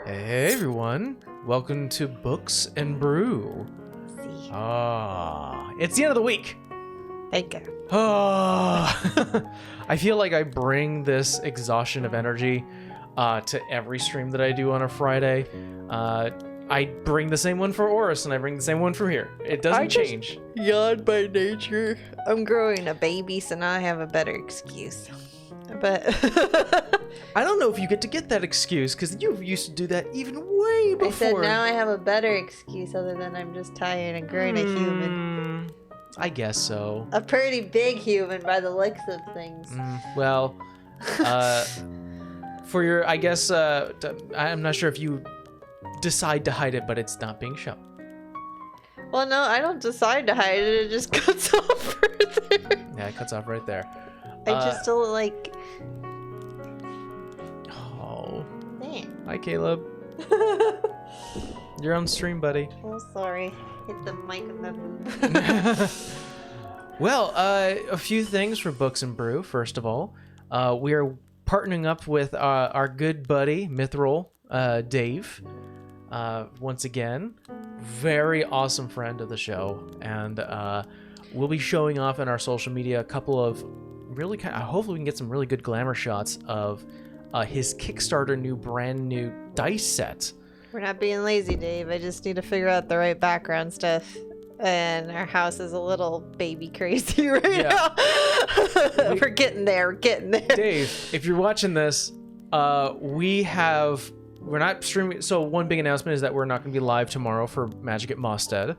Hey everyone, welcome to Books and Brew. See. It's the end of the week. Thank you. I feel like I bring this exhaustion of energy to every stream that I do on a Friday. I bring the same one for Oris, and I bring the same one for here. It doesn't change. Yawn by nature. I'm growing a baby, so now I have a better excuse. But I don't know if you get to get that excuse, because you used to do that even way before. I said now I have a better excuse other than I'm just tired and growing a human. I guess so. A pretty big human by the looks of things. Well, for your, I guess, I'm not sure if you decide to hide it, but it's not being shown. Well, no, I don't decide to hide it. It just cuts off right there. Yeah, it cuts off right there. I just don't like... Oh. Man. Hi, Caleb. You're on stream, buddy. Oh, sorry. Hit the mic with my boob. Well, a few things for Books and Brew. First of all, we are partnering up with our good buddy, Mithril Dave. Once again, very awesome friend of the show. And we'll be showing off in our social media a couple of really hopefully we can get some really good glamour shots of his Kickstarter brand new dice set. We're not being lazy, Dave. I just need to figure out the right background stuff. And our house is a little baby crazy right now. We're getting there. We're getting there. Dave, if you're watching this, we're not streaming. So one big announcement is that we're not going to be live tomorrow for Magic at Mosted.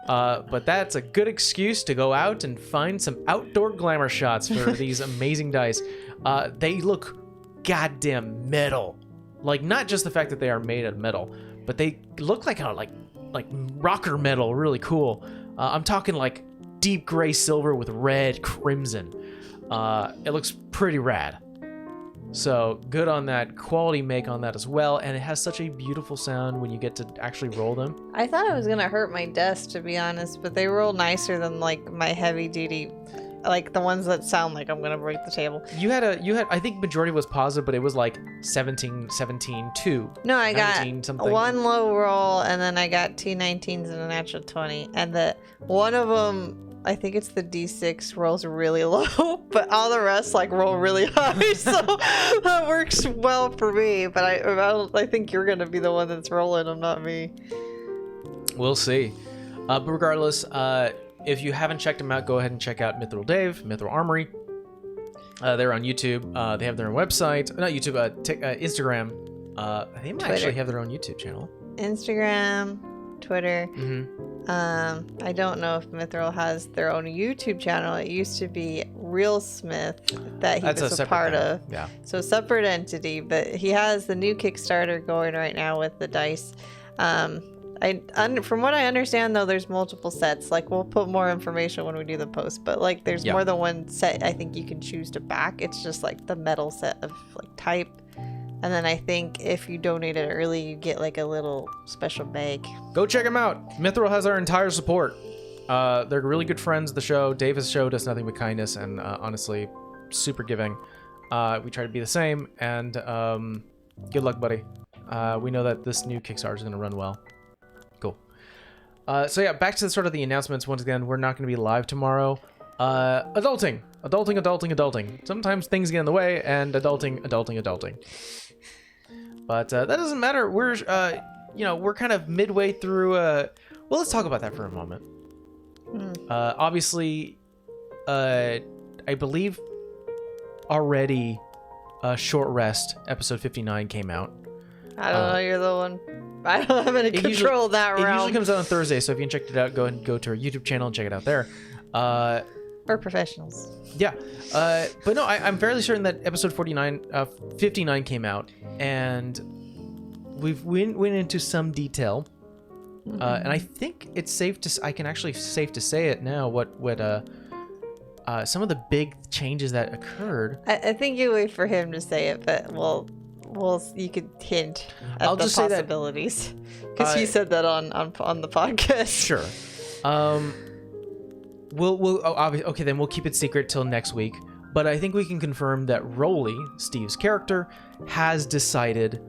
But that's a good excuse to go out and find some outdoor glamour shots for these amazing dice. They look goddamn metal. Like, not just the fact that they are made of metal, but they look like rocker metal, really cool. I'm talking like deep gray silver with red crimson. It looks pretty rad. So good on that, quality make on that as well, and it has such a beautiful sound when you get to actually roll them. I thought it was gonna hurt my desk, to be honest, but they roll nicer than like my heavy duty, like the ones that sound like I'm gonna break the table. You had I think majority was positive, but it was like 17, 2. No, I got something. one low roll, and then I got 2 19s and a natural 20, and one of them, I think it's the D6, rolls really low, but all the rest like roll really high, so that works well for me. But I think you're gonna be the one that's rolling them, not me. We'll see. But regardless, if you haven't checked them out, go ahead and check out Mithril Dave, Mithril Armory. They're on YouTube. They have their own website, not YouTube, Instagram. They might actually have their own YouTube channel. Instagram, Twitter. I don't know if Mithril has their own YouTube channel. It used to be Real Smith that he was a part of. Yeah. So separate entity, but he has the new Kickstarter going right now with the dice. From what I understand, though, there's multiple sets. Like, we'll put more information when we do the post, but like there's more than one set I think you can choose to back. It's just like the metal set of like type. And then I think if you donate it early, you get like a little special bag. Go check them out. Mithril has our entire support. They're really good friends of the show. Dave has showed us nothing but kindness and honestly, super giving. We try to be the same, and good luck, buddy. We know that this new Kickstarter is going to run well. Cool. So yeah, back to the announcements. Once again, we're not going to be live tomorrow. Adulting. Sometimes things get in the way, and adulting. But that doesn't matter. We're we're kind of midway through. Well, let's talk about that for a moment. Obviously, I believe already, Short Rest episode 59 came out. I don't know. You're the one. I don't have any control of that realm. It usually comes out on Thursday, so if you can check it out, go to our YouTube channel and check it out there. We're professionals. Yeah. But no, I'm fairly certain that episode 59 came out, and we've went into some detail. And I think it's safe to say it now. What some of the big changes that occurred. I think you wait for him to say it, but you could hint at the possibilities, because he said that on the podcast. Sure. Okay, then we'll keep it secret till next week. But I think we can confirm that Rolly, Steve's character, has decided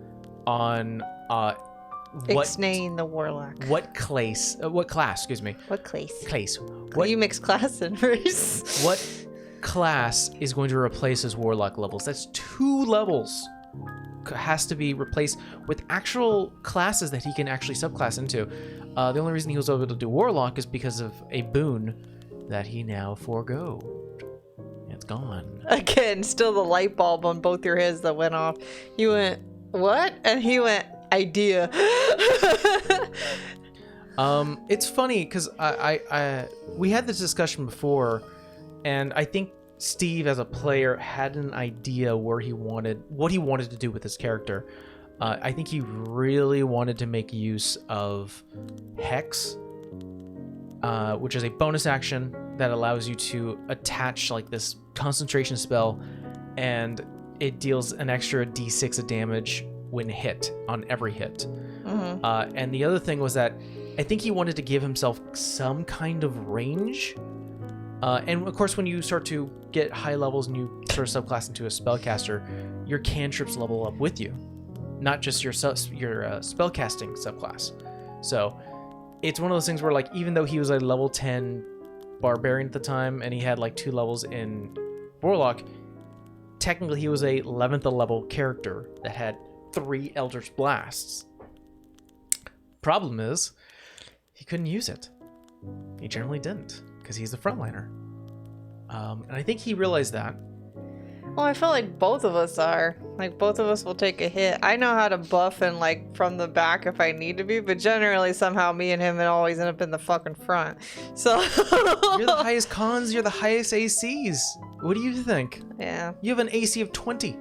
on Ixnay the Warlock. What class? Excuse me. What class? Class. What you mix class and race? What class is going to replace his Warlock levels? That's 2 levels. Has to be replaced with actual classes that he can actually subclass into. The only reason he was able to do Warlock is because of a boon that he now forgoed. It's gone. Again, still the light bulb on both your heads that went off. You went, what? And he went, idea. It's funny because we had this discussion before, and I think Steve as a player had an idea what he wanted to do with his character. I think he really wanted to make use of Hex, which is a bonus action that allows you to attach like this concentration spell, and it deals an extra d6 of damage when hit on every hit. And the other thing was that I think he wanted to give himself some kind of range. And of course, when you start to get high levels and you sort of subclass into a spellcaster, your cantrips level up with you, not just your spellcasting subclass. So it's one of those things where, like, even though he was a level 10 barbarian at the time and he had like 2 levels in Warlock, technically he was a 11th level character that had 3 Eldritch Blasts. Problem is, he couldn't use it. He generally didn't, because he's the frontliner. And I think he realized that. Well, I feel like both of us are. Like, both of us will take a hit. I know how to buff and, like, from the back if I need to be, but generally, somehow, me and him always end up in the fucking front. So... You're the highest cons, you're the highest ACs. What do you think? Yeah. You have an AC of 20.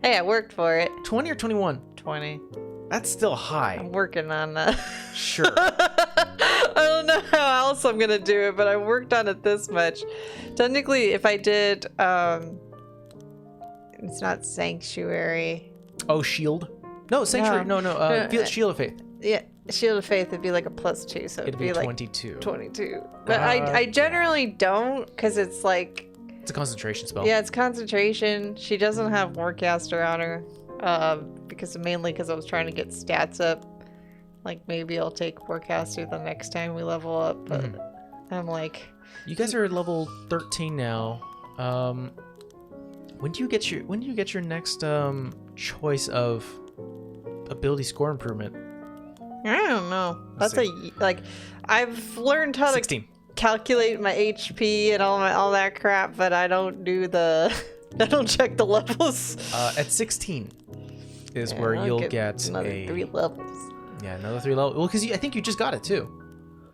Hey, I worked for it. 20 or 21? 20. That's still high. I'm working on that. Sure. I don't know how else I'm gonna do it, but I worked on it this much. Technically, if I did, it's not Sanctuary. Oh, Shield? No, Sanctuary. No. Shield of Faith. Yeah, Shield of Faith would be like a +2, so it'd be like 22. 22. But I generally don't, because it's like... It's a concentration spell. Yeah, it's concentration. She doesn't have Warcaster on her, mainly because I was trying to get stats up. Like, maybe I'll take Warcaster the next time we level up, but I'm like... You guys are level 13 now. When do you get your next choice of ability score improvement? I don't know. I've learned how 16. to calculate my HP and all that crap, but I don't do I don't check the levels. At 16 is where you'll get another 3 levels. Yeah, another 3 levels. Well, because I think you just got it too.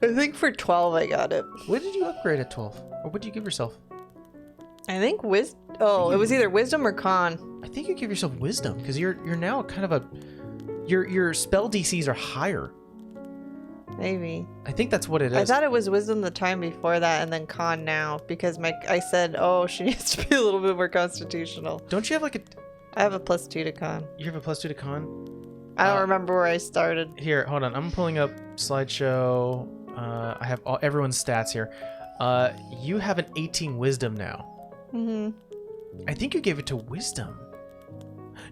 I think for 12 I got it. What did you upgrade at 12? Or what did you give yourself? I think wisdom. Oh, it was either wisdom or con. I think you give yourself wisdom because you're now kind of your spell DCs are higher. Maybe. I think that's what it is. I thought it was wisdom the time before that and then con now because I said, oh, she needs to be a little bit more constitutional. Don't you have like a... I have a +2 to con. You have a +2 to con? I don't remember where I started. Here, hold on. I'm pulling up slideshow. I have everyone's stats here. You have an 18 wisdom now. I think you gave it to wisdom.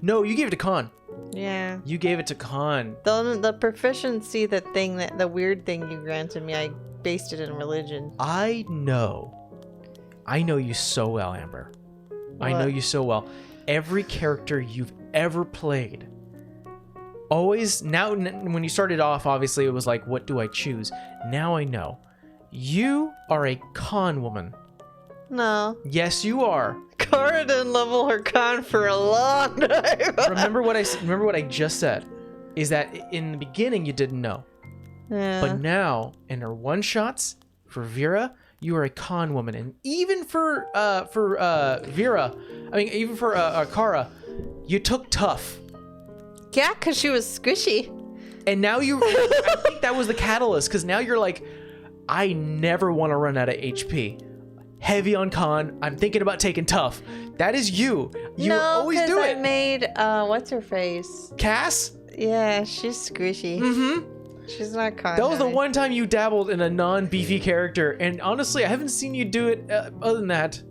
No, you gave it to con. Yeah. You gave it to con. The proficiency, the weird thing you granted me, I based it in religion. I know you so well, Amber. What? I know you so well. Every character you've ever played. Always, now when you started off, obviously it was like, what do I choose? Now I know. You are a con woman. No. Yes, you are. Cara didn't level her con for a long time. Remember what I just said? Is that in the beginning you didn't know. Yeah. But now, in her one-shots, for Vera, you are a con woman. And even for Vera, even for Cara, you took tough. Yeah, because she was squishy. And now I think that was the catalyst, because now you're like, I never want to run out of HP. Heavy on con. I'm thinking about taking tough. That is you. You always do it. I made, what's her face? Cass? Yeah, she's squishy. Mm-hmm. She's not con. That was the one time you dabbled in a non-beefy character. And honestly, I haven't seen you do it other than that.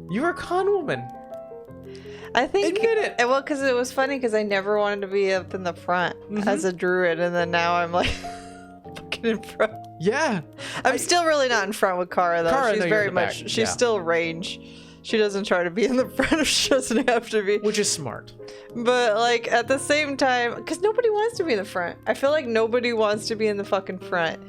You were a con woman. I think Admit it. Well, because it was funny because I never wanted to be up in the front as a druid, and then now I'm like fucking in front. Yeah. I'm still really not in front with Kara though. Kara, She's no, you're very in the much. back. She's Yeah. still range. She doesn't try to be in the front if she doesn't have to be. Which is smart. But like at the same time, because nobody wants to be in the front. I feel like nobody wants to be in the fucking front.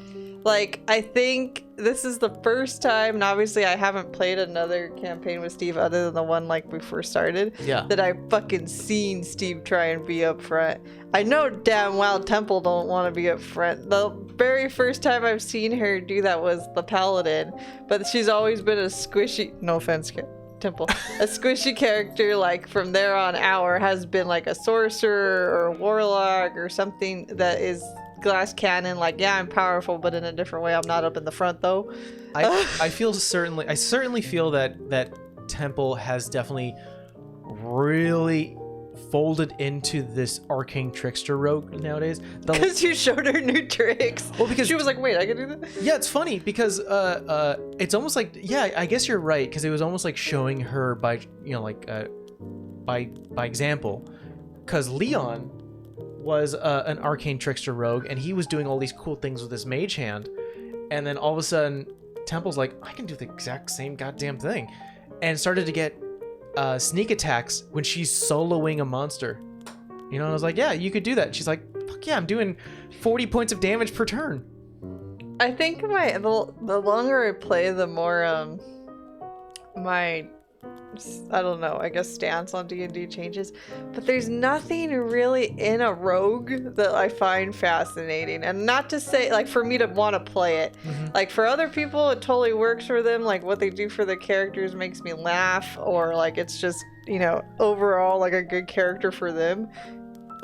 Like, I think this is the first time, and obviously I haven't played another campaign with Steve other than the one like we first started, that I've fucking seen Steve try and be up front. I know damn well Temple don't want to be up front. The very first time I've seen her do that was the Paladin, but she's always been a squishy, no offense, Temple, a squishy character. Like from there on out, has been like a sorcerer or a warlock or something that is glass cannon. Like, yeah, I'm powerful, but in a different way. I'm not up in the front though. I certainly feel that Temple has definitely really folded into this arcane trickster rogue nowadays. Because you showed her new tricks. Well, because she was like, wait, I can do that? Yeah, it's funny because it's almost like, yeah, I guess you're right, because it was almost like showing her by, you know, like by example, because Leon was an arcane trickster rogue and he was doing all these cool things with his mage hand, and then all of a sudden Temple's like, I can do the exact same goddamn thing, and started to get sneak attacks when she's soloing a monster. You know, I was like, yeah, you could do that. She's like, fuck yeah, I'm doing 40 points of damage per turn. I think the longer I play, the more my, I don't know, I guess stance on D&D changes. But there's nothing really in a rogue that I find fascinating. And not to say, like, for me to want to play it. Like, for other people, it totally works for them. Like, what they do for the characters makes me laugh. Or, like, it's just, you know, overall, like, a good character for them.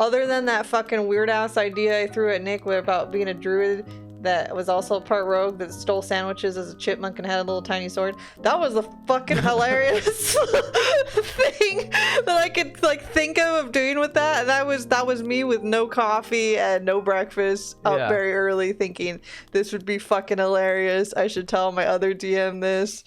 Other than that fucking weird-ass idea I threw at Nick about being a druid that was also part rogue that stole sandwiches as a chipmunk and had a little tiny sword. That was the fucking hilarious thing that I could like think of doing with that. And that was me with no coffee and no breakfast up very early thinking this would be fucking hilarious. I should tell my other DM this.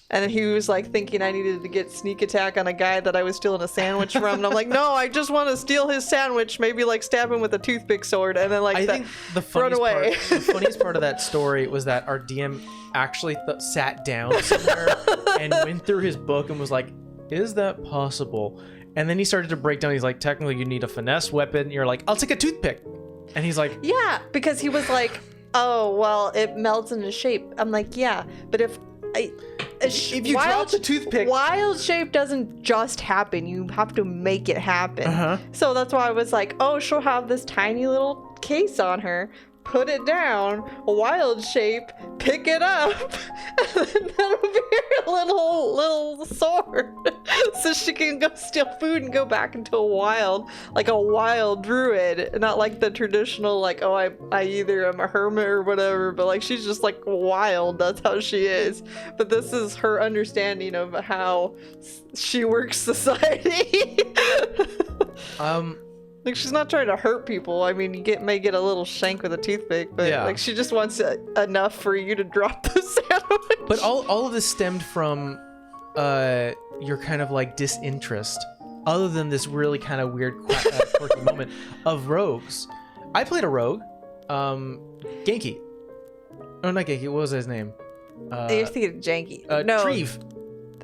And then he was like thinking I needed to get sneak attack on a guy that I was stealing a sandwich from. And I'm like, no, I just want to steal his sandwich, maybe like stab him with a toothpick sword, and then like I think the funniest part of that story was that our DM actually sat down somewhere and went through his book and was like, is that possible? And then he started to break down. He's like, technically you need a finesse weapon. And you're like, I'll take a toothpick. And he's like, yeah, because he was like, oh, well, it melts into shape. I'm like, yeah, but if you drop the toothpick, wild shape doesn't just happen. You have to make it happen. So that's why I was like, oh, she'll have this tiny little case on her. Put it down, a wild shape, pick it up, and then that'll be her little sword. So she can go steal food and go back into a wild druid. Not like the traditional, like, oh, I either am a hermit or whatever, but like she's just like wild. That's how she is. But this is her understanding of how she works society. Like, she's not trying to hurt people. I mean, you may get a little shank with a toothpick, but like she just wants enough for you to drop the sandwich. But all of this stemmed from your kind of like disinterest, other than this really kind of weird quirky moment of rogues. I played a rogue, Genki. Oh, not Genki. What was his name? You're thinking Janky. No. Treve.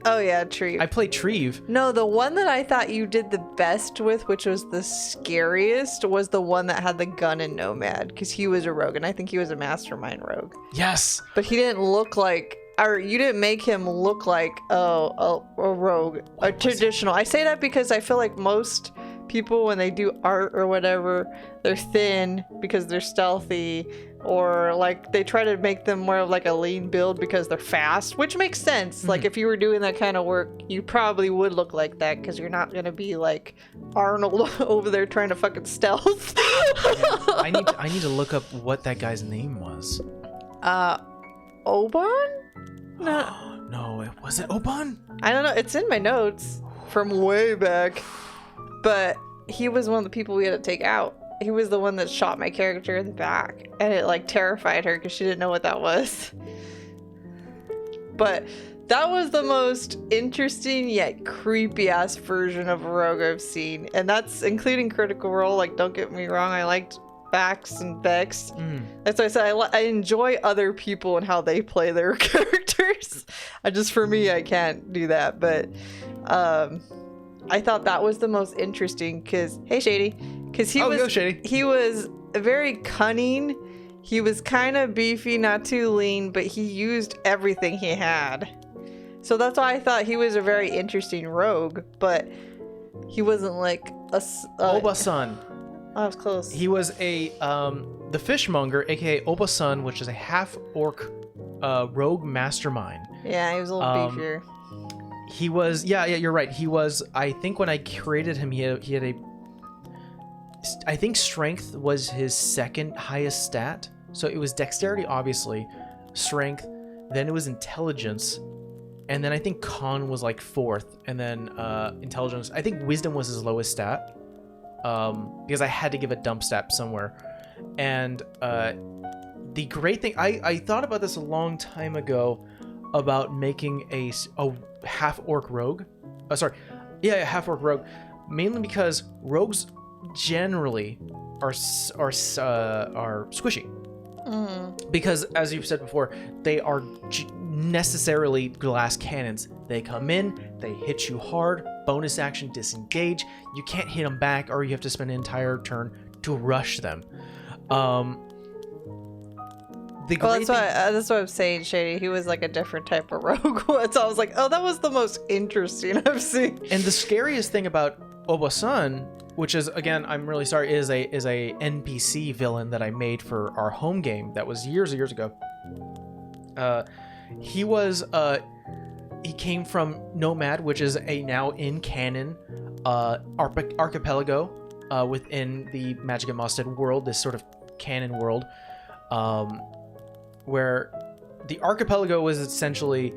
Oh yeah, Treve. I played Treve. No, the one that I thought you did the best with, which was the scariest, was the one that had the gun in Nomad, because he was a rogue, and I think he was a mastermind rogue. Yes. But he didn't look like, or you didn't make him look like a rogue, a traditional. I say that because I feel like most people, when they do art or whatever, they're thin because they're stealthy, or like they try to make them more of like a lean build because they're fast, which makes sense. Like if you were doing that kind of work, you probably would look like that, because you're not gonna be like Arnold over there trying to fucking stealth. I need to look up what that guy's name was. Oban? No, was it Oban? I don't know. It's in my notes from way back, but he was one of the people we had to take out. He was the one that shot my character in the back, and it like terrified her because she didn't know what that was. But That was the most interesting yet creepy ass version of a rogue I've seen, and that's including Critical Role. Like, don't get me wrong, I liked Bax and Vex. That's why I said I enjoy other people and how they play their characters. For me, I can't do that, but I thought that was the most interesting because Shady, because he was very cunning. He was kind of beefy, not too lean, but he used everything he had. So that's why I thought he was a very interesting rogue, but he wasn't like a Obasan. I was close. He was the fishmonger, aka Obasan, which is a half-orc rogue mastermind. Yeah, he was a little beefier. He was, yeah, you're right. He was, I think when I created him, he had I think strength was his second highest stat. So it was dexterity, obviously, strength, then it was intelligence, and then I think con was like fourth, and then intelligence. I think wisdom was his lowest stat. Because I had to give a dump stat somewhere. And the great thing, I thought about this a long time ago about making a half-orc rogue. Half-orc rogue. Mainly because rogues generally are squishy. Because, as you've said before, they are necessarily glass cannons. They come in, they hit you hard, bonus action, disengage. You can't hit them back, or you have to spend an entire turn to rush them. That's what I'm saying, Shady. He was like a different type of rogue. So I was like, oh, that was the most interesting I've seen. And the scariest thing about Obasan, which is, again, I'm really sorry, is a NPC villain that I made for our home game that was years and years ago. He came from Nomad, which is a now in canon archipelago within the Magic at Mosted world, this sort of canon world, where the archipelago was essentially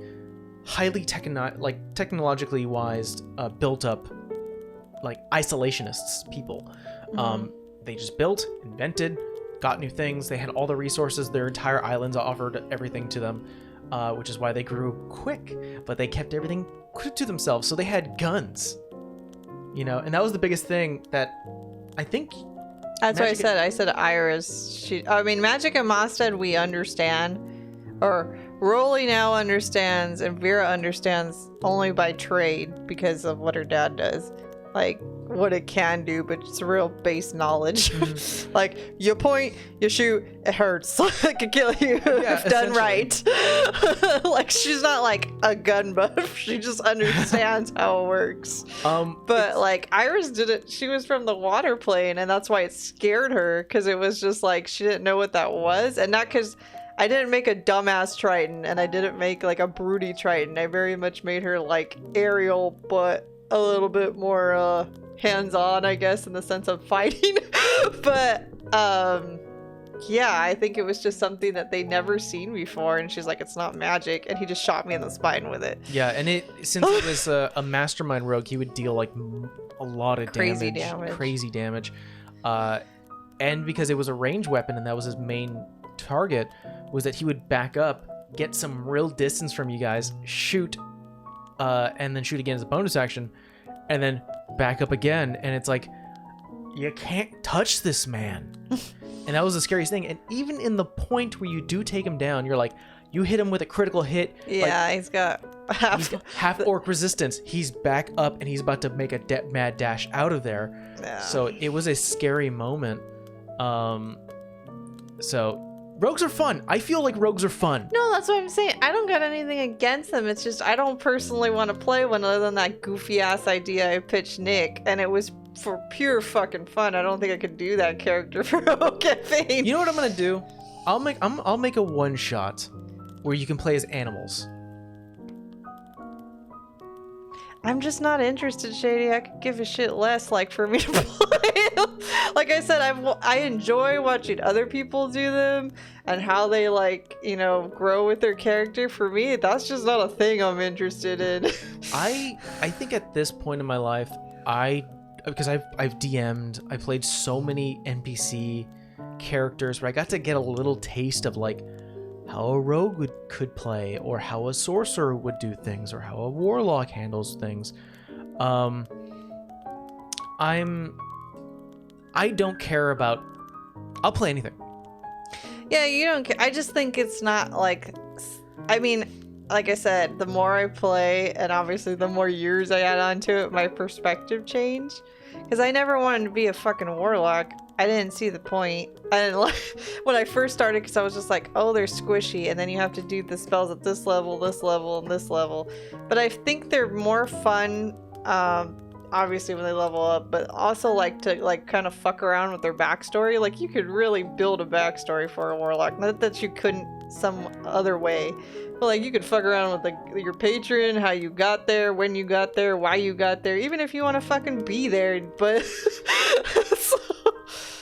highly technologically wise, built up like isolationists people. They just built, invented, got new things. They had all the resources. Their entire islands offered everything to them, which is why they grew quick, but they kept everything to themselves. So they had guns, and that was the biggest thing that I think. That's what I said. I said Iris. Magic at Mosted we understand, or Rolly now understands, and Vera understands only by trade because of what her dad does. Like, what it can do, but it's real base knowledge. Like, you point, you shoot, it hurts. It can kill you if done right. Like, she's not like a gun buff. She just understands how it works. But like, Iris didn't. She was from the water plane, and that's why it scared her, because it was just like she didn't know what that was, and not because I didn't make a dumbass Triton, and I didn't make like a broody Triton. I very much made her like aerial, but a little bit more hands-on, I guess, in the sense of fighting. But yeah, I think it was just something that they never seen before, and she's like, it's not magic, and he just shot me in the spine with it. Yeah, and since it was a mastermind rogue, he would deal like a lot of crazy damage. And because it was a ranged weapon and that was his main target, was that he would back up, get some real distance from you guys, shoot, and then shoot again as a bonus action, and then back up again, and it's like, you can't touch this man. And that was the scariest thing. And even in the point where you do take him down, you're like, you hit him with a critical hit. Yeah, like, he's got half orc resistance. He's back up, and he's about to make a mad dash out of there. Yeah. So it was a scary moment. So rogues are fun. I feel like rogues are fun. No, that's what I'm saying. I don't got anything against them. It's just I don't personally want to play one other than that goofy ass idea I pitched Nick, and it was for pure fucking fun. I don't think I could do that character for a whole campaign. You know what I'm gonna do? I'll make a one shot where you can play as animals. I'm just not interested, Shady. I could give a shit less, like, for me to play. Like I said, I enjoy watching other people do them and how they, like, grow with their character. For me, that's just not a thing I'm interested in. I think at this point in my life, because I've DM'd, I played so many NPC characters where I got to get a little taste of, like, how a rogue could play, or how a sorcerer would do things, or how a warlock handles things. I don't care about. I'll play anything. Yeah, you don't care. I just think it's not like. I mean, like I said, the more I play, and obviously the more years I add onto it, my perspective changed. Because I never wanted to be a fucking warlock. I didn't see the point. I didn't like when I first started, because I was just like, oh, they're squishy, and then you have to do the spells at this level, and this level. But I think they're more fun, obviously when they level up, but also like to like kind of fuck around with their backstory. Like you could really build a backstory for a warlock. Not that you couldn't some other way, but like you could fuck around with your patron, how you got there, when you got there, why you got there, even if you want to fucking be there. But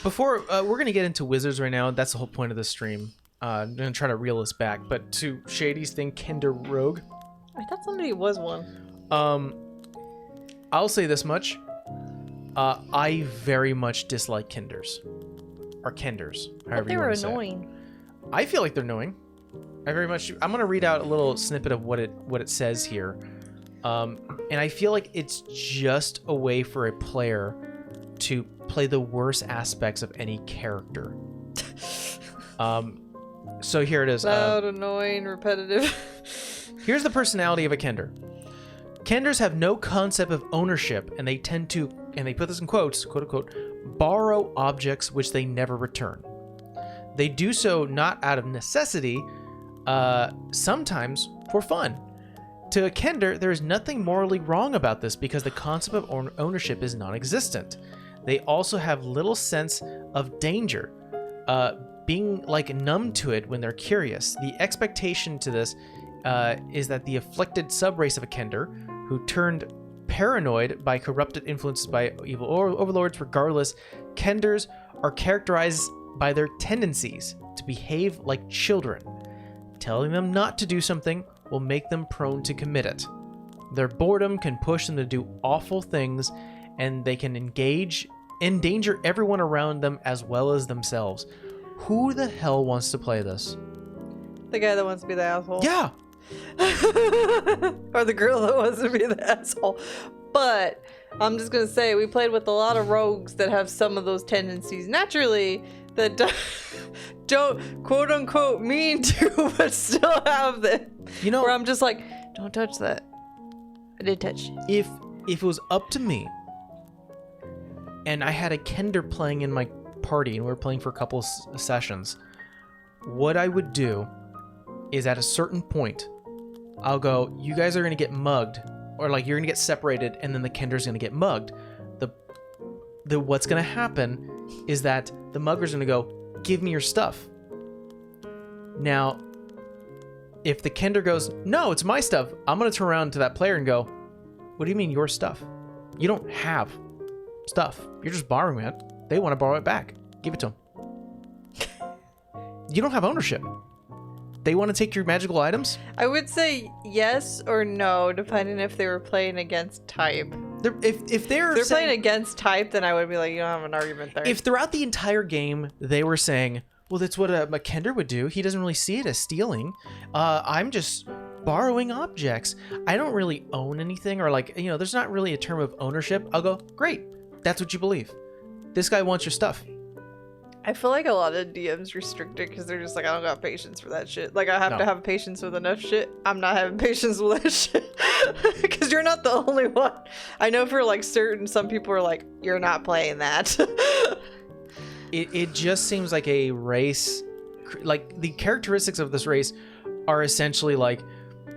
Before we're gonna get into wizards right now. That's the whole point of this stream. I'm gonna try to reel this back, but to Shady's thing, Kinder Rogue. I thought somebody was one. I'll say this much. I very much dislike Kinders. Or Kenders, however you want to say it. They were annoying. I feel like they're annoying. I'm gonna read out a little snippet of what it says here. And I feel like it's just a way for a player to play the worst aspects of any character. So here it is. Loud, annoying, repetitive. Here's the personality of a Kender. Kenders have no concept of ownership, and they tend to, and they put this in quotes, quote unquote, borrow objects which they never return. They do so not out of necessity, sometimes for fun. To a Kender, there is nothing morally wrong about this because the concept of ownership is non-existent. They also have little sense of danger, being like numb to it when they're curious. The expectation to this is that the afflicted subrace of a Kender, who turned paranoid by corrupted influences by evil overlords, regardless, Kenders are characterized by their tendencies to behave like children. Telling them not to do something will make them prone to commit it. Their boredom can push them to do awful things, and they can endanger everyone around them as well as themselves. Who the hell wants to play this? The guy that wants to be the asshole. Yeah. Or the girl that wants to be the asshole. But I'm just gonna say, we played with a lot of rogues that have some of those tendencies naturally that don't quote unquote mean to, but still have them. You know, where I'm just like, don't touch that. I did touch it. If it was up to me, and I had a Kender playing in my party, and we were playing for a couple of sessions, what I would do is at a certain point, I'll go, you guys are going to get mugged, or like you're going to get separated, and then the Kender's going to get mugged. The what's going to happen is that the mugger's going to go, give me your stuff. Now, if the Kender goes, no, it's my stuff, I'm going to turn around to that player and go, what do you mean your stuff? You don't have stuff. You're just borrowing it. They want to borrow it back. Give it to them. You don't have ownership. They want to take your magical items? I would say yes or no, depending if they were playing against type. If they're playing against type, then I would be like, you don't have an argument there. If throughout the entire game they were saying, well, that's what a Kender would do. He doesn't really see it as stealing. I'm just borrowing objects. I don't really own anything, or like, there's not really a term of ownership. I'll go, great. That's what you believe. This guy wants your stuff. I feel like a lot of DMs restrict it because they're just like, I don't got patience for that shit. Like, I have to have patience with enough shit. I'm not having patience with that shit. Because you're not the only one. I know for like some people are like, you're not playing that. It just seems like a race, like the characteristics of this race are essentially like,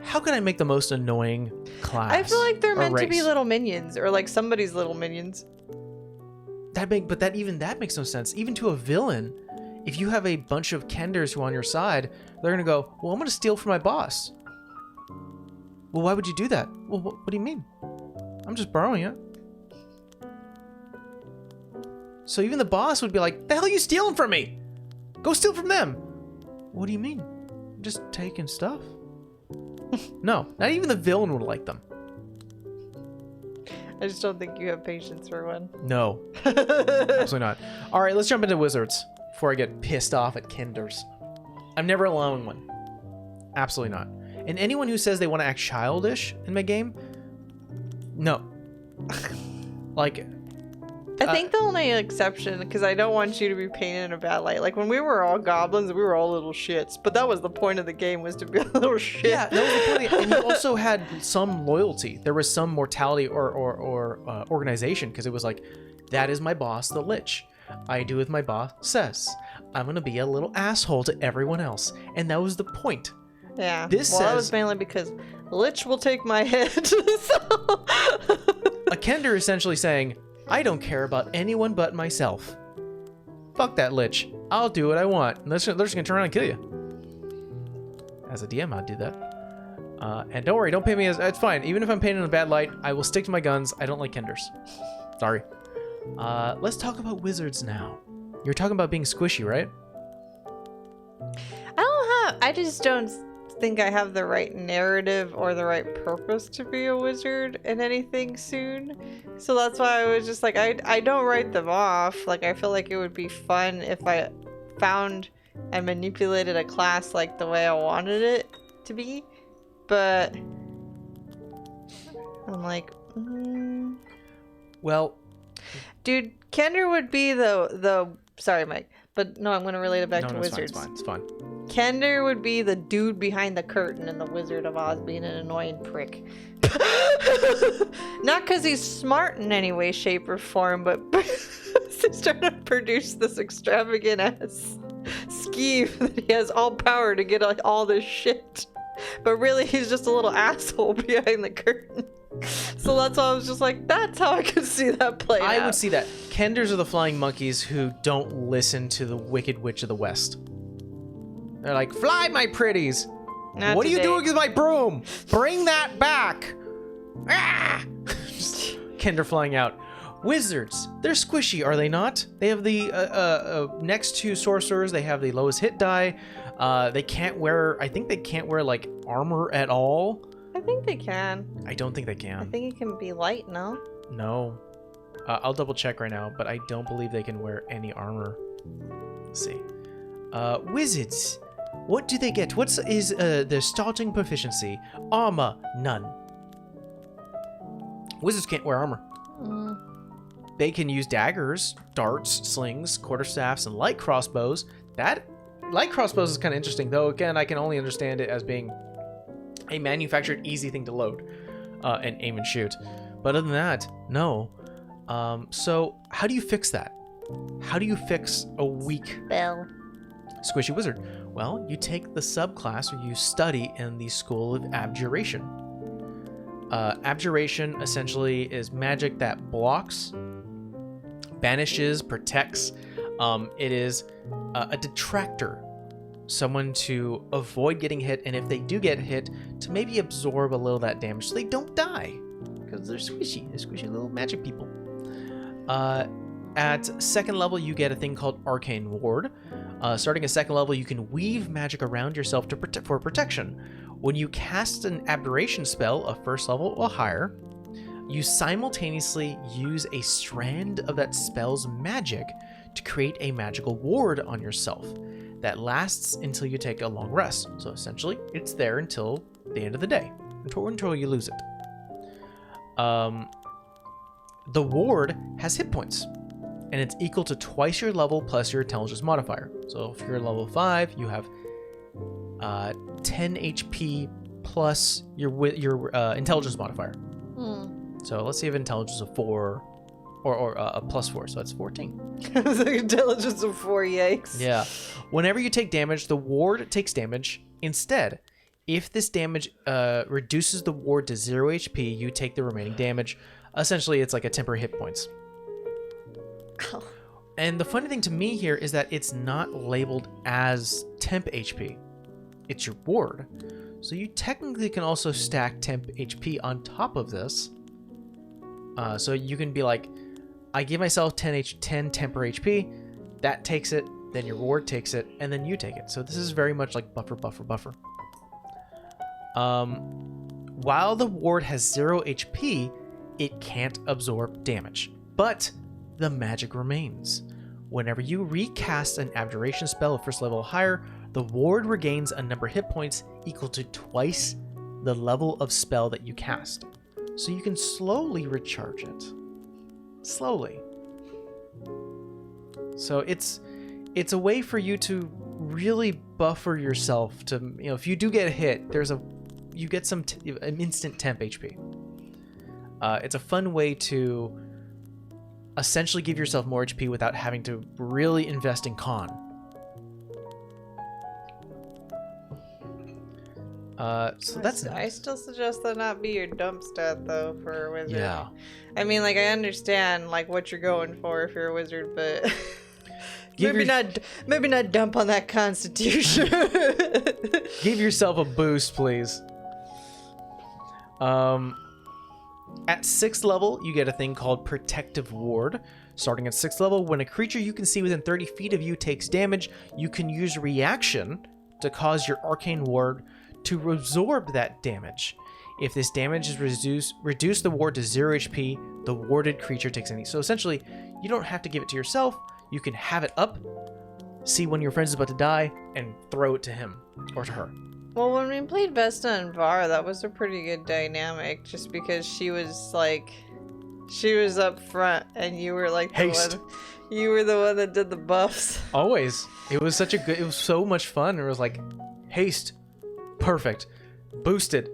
how can I make the most annoying class? I feel like they're meant to be race? little minions, or like somebody's little minions. That makes no sense. Even to a villain, if you have a bunch of Kenders who are on your side, they're gonna go, well, I'm gonna steal from my boss. Well, why would you do that? Well, what do you mean? I'm just borrowing it. So even the boss would be like, the hell are you stealing from me? Go steal from them. What do you mean? I'm just taking stuff. No, not even the villain would like them. I just don't think you have patience for one. No, absolutely not. All right, let's jump into wizards before I get pissed off at Kenders. I'm never allowing one. Absolutely not. And anyone who says they want to act childish in my game, no. Like, I think the only exception, because I don't want you to be painted in a bad light. Like when we were all goblins, we were all little shits. But that was the point of the game, was to be a little shit. yeah, that was the point. And you also had some loyalty. There was some mortality or organization, because it was like, that is my boss, the Lich. I do as my boss says. I'm gonna be a little asshole to everyone else, and that was the point. Yeah. This well, that says was mainly because Lich will take my head. So. A Kender essentially saying, I don't care about anyone but myself. Fuck that Lich. I'll do what I want. And they're just gonna turn around and kill you. As a DM, I'd do that. And don't worry, don't paint me as... It's fine. Even if I'm painted in a bad light, I will stick to my guns. I don't like Kenders. Sorry. Let's talk about wizards now. You're talking about being squishy, right? I just don't think I have the right narrative or the right purpose to be a wizard in anything soon. So that's why I was just like, I don't write them off. Like, I feel like it would be fun if I found and manipulated a class like the way I wanted it to be. But I'm like, Well, dude, Kender would be the sorry, Mike, but no, I'm gonna relate it back to wizards. It's fine. Kender would be the dude behind the curtain in the Wizard of Oz, being an annoying prick. Not because he's smart in any way, shape, or form, but he's trying to produce this extravagant ass scheme that he has all power to get like all this shit. But really, he's just a little asshole behind the curtain. So that's why I was just like, that's how I could see that play out. I would see that. Kenders are the flying monkeys who don't listen to the Wicked Witch of the West. They're like, fly, my pretties. Not what today. are you doing with my broom? Bring that back. Ah! Just Kender flying out. Wizards, they're squishy, are they not? They have the, next to sorcerers, they have the lowest hit die. They can't wear, I think they can't wear, like, armor at all. I think they can. I don't think they I can. think it can be light, no? No. I'll double check right now, but I don't believe they can wear any armor. Let's see. Wizards. What do they get? What is their starting proficiency? Armor, none. Wizards can't wear armor. They can use daggers, darts, slings, quarterstaffs, and light crossbows. That light crossbows is kind of interesting, though. Again, I can only understand it as being a manufactured easy thing to load and aim and shoot. But other than that, no. So how do you fix that? How do you fix a weak Bell. squishy wizard? Well, you take the subclass or you study in the School of Abjuration. Abjuration essentially is magic that blocks, banishes, protects. It is a detractor, someone to avoid getting hit, and if they do get hit, to maybe absorb a little of that damage so they don't die, because they're squishy. They're squishy little magic people. At second level, you get a thing called Arcane Ward. Starting at second level, you can weave magic around yourself for protection. When you cast an Aberration spell of first level or higher, you simultaneously use a strand of that spell's magic to create a magical ward on yourself that lasts until you take a long rest. So essentially, it's there until the end of the day, until you lose it. The ward has hit points, and it's equal to twice your level plus your intelligence modifier. So if you're level 5, you have 10 HP plus your intelligence modifier. So let's see if intelligence of 4 or a plus 4, so that's 14. The intelligence of 4, yikes. Yeah. Whenever you take damage, the ward takes damage. Instead, if this damage reduces the ward to 0 HP, you take the remaining damage. Essentially, it's like a temporary hit points. Oh. And the funny thing to me here is that it's not labeled as temp HP. It's your ward. So you technically can also stack temp HP on top of this. So you can be like, I give myself 10 temper HP, that takes it, then your ward takes it, and then you take it. So this is very much like buffer. While the ward has 0 HP, it can't absorb damage, but the magic remains. Whenever you recast an Abjuration spell of first level or higher, The ward regains a number of hit points equal to twice the level of spell that you cast. So you can slowly recharge it. Slowly. So it's a way for you to really buffer yourself to, you know, if you do get hit, you get an instant temp HP. It's a fun way to essentially give yourself more HP without having to really invest in con. So that's nice. I still suggest that not be your dump stat though for a wizard. Yeah. I mean, like, I understand like what you're going for if you're a wizard, but maybe not dump on that constitution. Give yourself a boost, please. At 6th level, you get a thing called Protective Ward. Starting at 6th level, when a creature you can see within 30 feet of you takes damage, you can use reaction to cause your Arcane Ward to absorb that damage. If this damage is reduce the ward to 0 HP, the warded creature takes any. So essentially, you don't have to give it to yourself. You can have it up, see when your friend is about to die, and throw it to him or to her. Well, when we played Vesta and Var, that was a pretty good dynamic, just because she was up front and you were like you were the one that did the buffs. Always. It was so much fun. It was like, haste, perfect, boosted,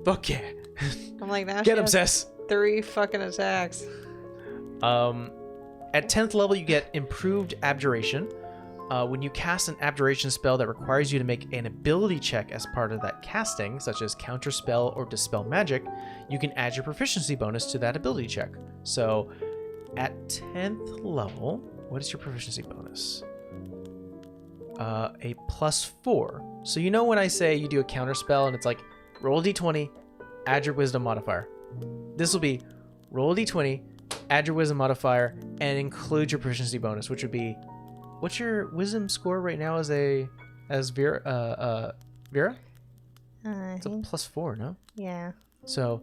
fuck yeah. I'm like, now get obsessed. 3 fucking attacks. At 10th level, you get Improved Abjuration. When you cast an Abjuration spell that requires you to make an ability check as part of that casting, such as Counterspell or Dispel Magic, you can add your proficiency bonus to that ability check. So, at 10th level, what is your proficiency bonus? A +4. So you know when I say you do a Counterspell and it's like, roll a d20, add your Wisdom modifier. This will be, roll a d20, add your Wisdom modifier, and include your proficiency bonus, which would be, what's your Wisdom score right now as Vera? Vera? It's a +4, no? Yeah. So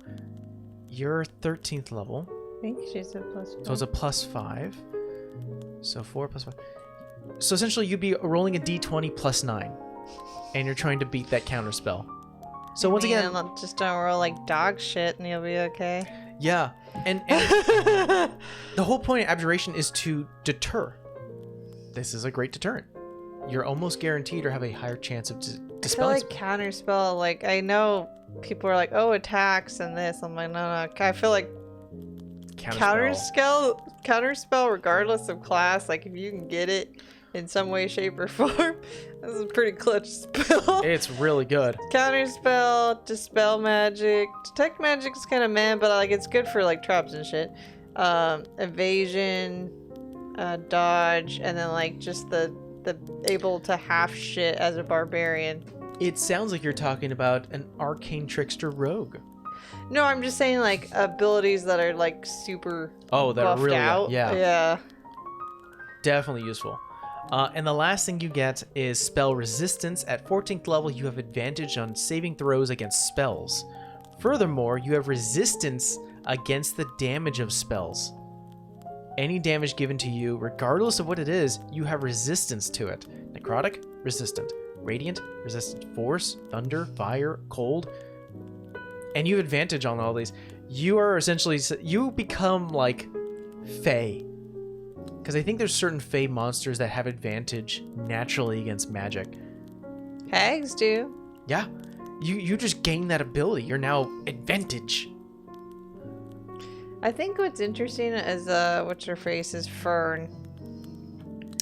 you're 13th level. I think she's a +4. So it's a +5. So 4 +5. So essentially you'd be rolling a d20 +9. And you're trying to beat that counter spell. So once again, just don't roll like dog shit and you'll be okay. Yeah. And the whole point of Abjuration is to deter. This is a great deterrent. You're almost guaranteed to have a higher chance of dispelling. I feel like counterspell, like, I know people are like, oh, attacks and this. I'm like, no. I feel like counterspell, regardless of class, like, if you can get it in some way, shape, or form, this is a pretty clutch spell. It's really good. Counterspell, dispel magic, detect magic is kind of meh, but like it's good for like traps and shit. Evasion, dodge, and then like just the able to half shit as a barbarian. It sounds like you're talking about an Arcane Trickster Rogue. No, I'm just saying like abilities that are like super that are really out. Yeah. Definitely useful. And the last thing you get is Spell Resistance. At 14th level, you have advantage on saving throws against spells. Furthermore, you have resistance against the damage of spells. Any damage given to you, regardless of what it is, you have resistance to it. Necrotic, resistant. Radiant, resistant. Force, thunder, fire, cold. And you have advantage on all these. You are essentially, you become like Fae. Because I think there's certain Fae monsters that have advantage naturally against magic. Hags do. Yeah. You just gain that ability. You're now advantage. I think what's interesting is what's her face is Fern.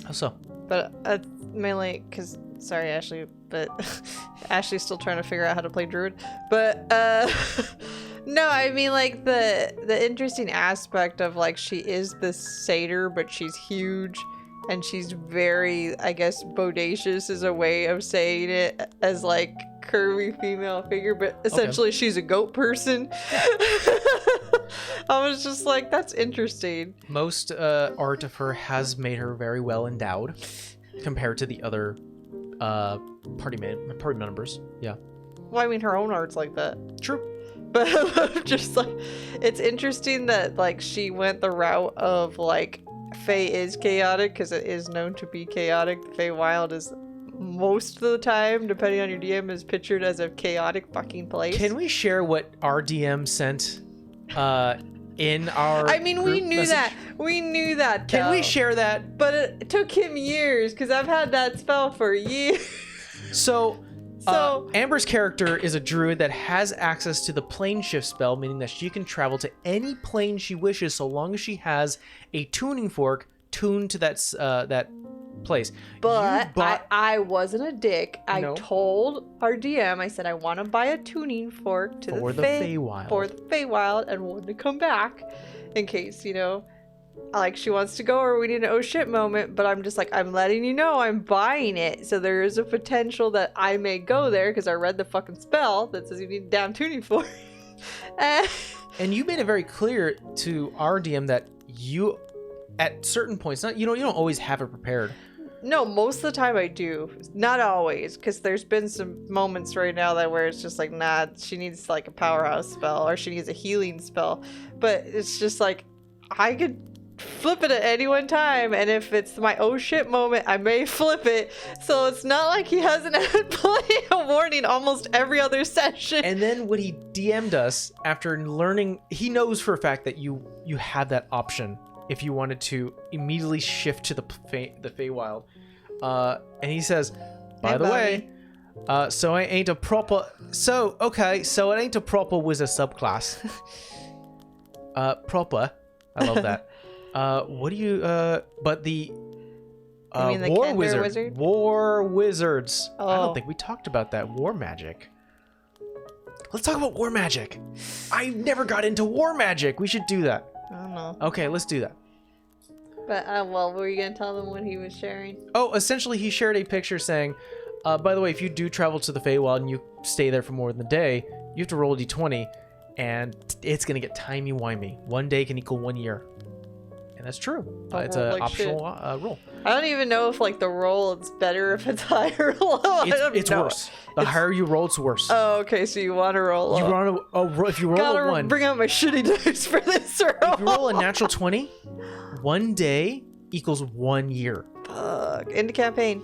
How so? But mainly because, sorry Ashley, but Ashley's still trying to figure out how to play Druid. But no, I mean like the interesting aspect of like she is this satyr, but she's huge and she's very, I guess, bodacious is a way of saying it, as like curvy female figure, but essentially she's a goat person. I was just like, that's interesting. Most art of her has made her very well endowed compared to the other party members. Yeah. Well, I mean, her own art's like that. True. But just like, it's interesting that like she went the route of like Fae is chaotic because it is known to be chaotic. The Feywild is most of the time, depending on your DM, is pictured as a chaotic fucking place. Can we share what our DM sent in our I mean, we group knew message? that. We knew that, Can we though. share that? But it took him years, because I've had that spell for years. So, So- Amber's character is a druid that has access to the plane shift spell, meaning that she can travel to any plane she wishes so long as she has a tuning fork tuned to that place. But You bought- I wasn't a dick. I No. told our DM, I said, I want to buy a tuning fork to For the Fey- Feywild. For the Feywild and one to come back in case, like she wants to go or we need an oh shit moment. But I'm just like, I'm letting you know I'm buying it. So there is a potential that I may go there because I read the fucking spell that says you need a damn tuning fork. And you made it very clear to our DM that you, at certain points, you don't always have it prepared. No, most of the time I do. Not always, because there's been some moments right now where it's just like, nah, she needs like a powerhouse spell or she needs a healing spell. But it's just like, I could flip it at any one time, and if it's my oh shit moment, I may flip it. So it's not like he hasn't had plenty of warning almost every other session. And then when he DM'd us after learning, he knows for a fact that you have that option if you wanted to immediately shift to the Feywild. And he says, by Hey, the way, so it ain't a proper wizard subclass. Proper. I love that. What do you but the You mean the war Kender wizard? War wizards. I Oh. don't think we talked about that. War magic. Let's talk about war magic. I never got into war magic. We should do that. I don't know. Okay, let's do that. But, well, were you going to tell them what he was sharing? Oh, essentially, he shared a picture saying, by the way, if you do travel to the Feywild and you stay there for more than a day, you have to roll a d20, and it's going to get timey-wimey. 1 day can equal 1 year. And that's true. Don't It's roll an like optional shit. roll. I don't even know if like the roll is better if it's high or low. I don't It's know. worse. The higher you roll, it's worse. Oh, okay. So you want to roll You low. if you roll Gotta a 1, bring out my shitty dice for this roll. if you roll a natural 20, 1 day equals 1 year. Fuck. End of campaign.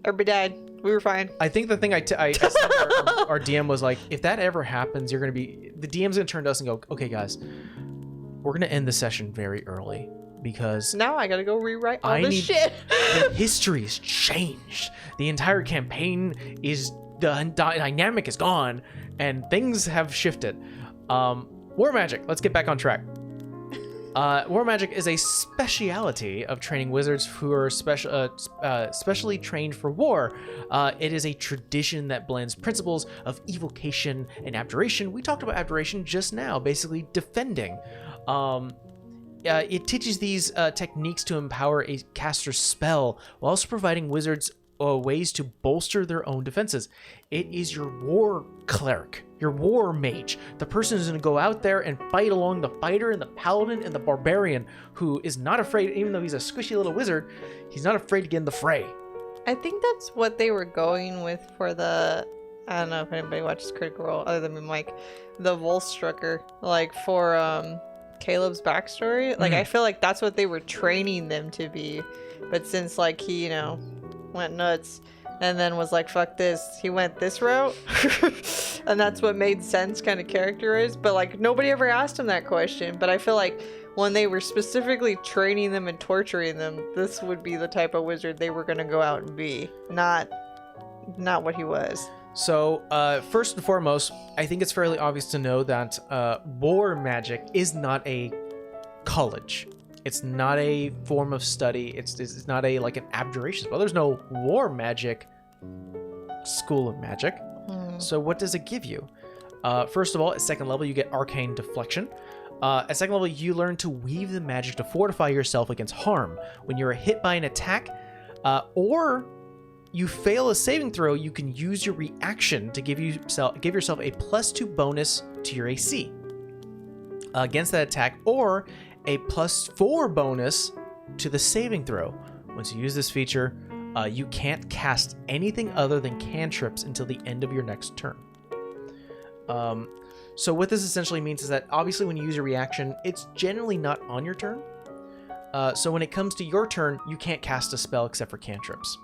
Everybody died. We were fine. I think the thing I said to our DM was like, if that ever happens, you're going to be... The DM's going to turn to us and go, okay, guys, we're going to end the session very early because Now I gotta go rewrite all I this need- shit. the history has changed. The entire campaign is... The dynamic is gone and things have shifted. War magic. Let's get back on track. War magic is a speciality of training wizards who are specially trained for war. It is a tradition that blends principles of evocation and abjuration. We talked about abjuration just now, basically defending. It teaches these techniques to empower a caster's spell while also providing wizards ways to bolster their own defenses. It is your war cleric, your war mage, the person who's going to go out there and fight along the fighter and the paladin and the barbarian, who is not afraid, even though he's a squishy little wizard, he's not afraid to get in the fray. I think that's what they were going with for the... I don't know if anybody watches Critical Role other than Mike. The Volstrucker. Like for Caleb's backstory. Like I feel like that's what they were training them to be. But since like he, went nuts and then was like, fuck this, he went this route. And that's what made sense kind of character-wise. But like nobody ever asked him that question. But I feel like when they were specifically training them and torturing them, this would be the type of wizard they were going to go out and be, not what he was. So, first and foremost, I think it's fairly obvious to know that war magic is not a college. It's not a form of study. It's not like an abjuration spell. There's no war magic school of magic. So what does it give you? First of all, at second level, you get Arcane Deflection. At second level, you learn to weave the magic to fortify yourself against harm. When you're hit by an attack, or you fail a saving throw, you can use your reaction to give yourself a +2 bonus to your AC against that attack, or a +4 bonus to the saving throw. Once you use this feature, you can't cast anything other than cantrips until the end of your next turn. So what this essentially means is that obviously when you use a reaction, it's generally not on your turn. So when it comes to your turn, you can't cast a spell except for cantrips.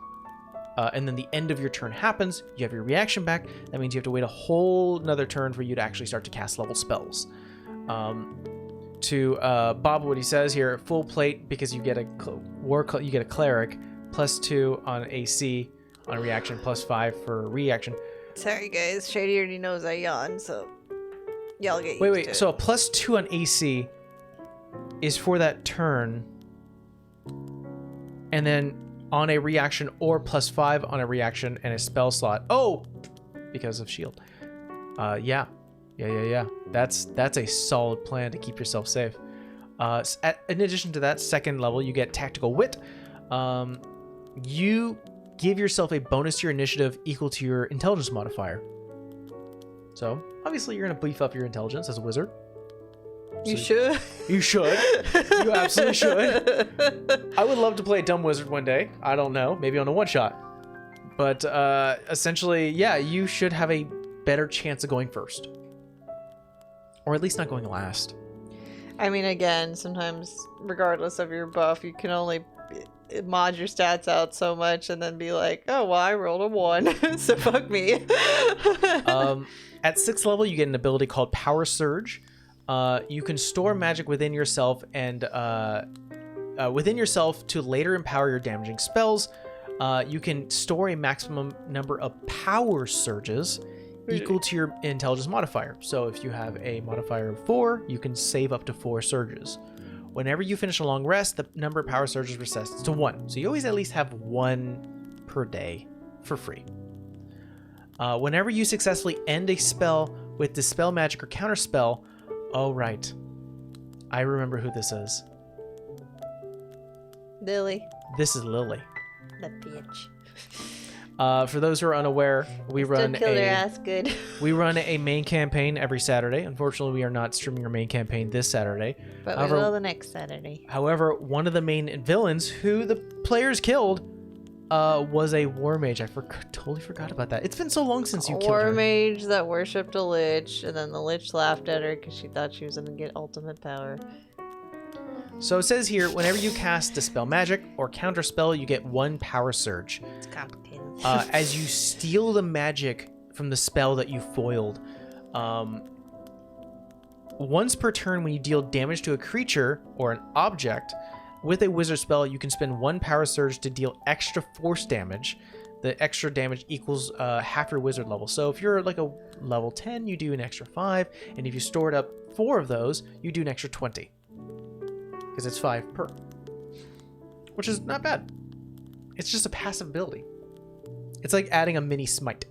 and then the end of your turn happens, you have your reaction back. That means you have to wait a whole another turn for you to actually start to cast level spells. To Bob, what he says here, full plate because you get a you get a cleric, +2 on AC on a reaction, +5 for a reaction. Sorry guys, Shady already knows I yawn, so y'all get used Wait, to it. so a +2 on AC is for that turn, and then on a reaction or +5 on a reaction and a spell slot. Oh, because of shield. Yeah. That's a solid plan to keep yourself safe. In addition to that, second level, you get Tactical Wit. You give yourself a bonus to your initiative equal to your intelligence modifier. So obviously you're gonna beef up your intelligence as a wizard. You should. You should. You absolutely should. I would love to play a dumb wizard one day. I don't know, maybe on a one-shot. But essentially, yeah, you should have a better chance of going first. Or at least not going last. I mean, again, sometimes, regardless of your buff, you can only mod your stats out so much and then be like, oh, well, I rolled a 1, so fuck me. At 6th level, you get an ability called Power Surge. You can store magic within yourself and to later empower your damaging spells. You can store a maximum number of power surges equal to your intelligence modifier. So if you have a modifier of 4, you can save up to 4 surges. Whenever you finish a long rest, the number of power surges resets to 1. So you always at least have 1 per day for free. Whenever you successfully end a spell with Dispel Magic or Counterspell, oh right, I remember who this is. Lily. This is Lily. That bitch. For those who are unaware, we run kill their ass good. We run a main campaign every Saturday. Unfortunately, we are not streaming our main campaign this Saturday. But we will the next Saturday. However, one of the main villains who the players killed was a war mage. I totally forgot about that. It's been so long since you killed her. A war mage that worshipped a lich, and then the lich laughed at her because she thought she was going to get ultimate power. So it says here, whenever you cast Dispel Magic or Counterspell, you get 1 power surge. It's complicated. As you steal the magic from the spell that you foiled. Once per turn, when you deal damage to a creature or an object with a wizard spell, you can spend 1 power surge to deal extra force damage. The extra damage equals half your wizard level. So if you're like a level 10, you do an extra 5, and if you stored up 4 of those, you do an extra 20. Because it's 5 per. Which is not bad. It's just a passive ability. It's like adding a mini smite.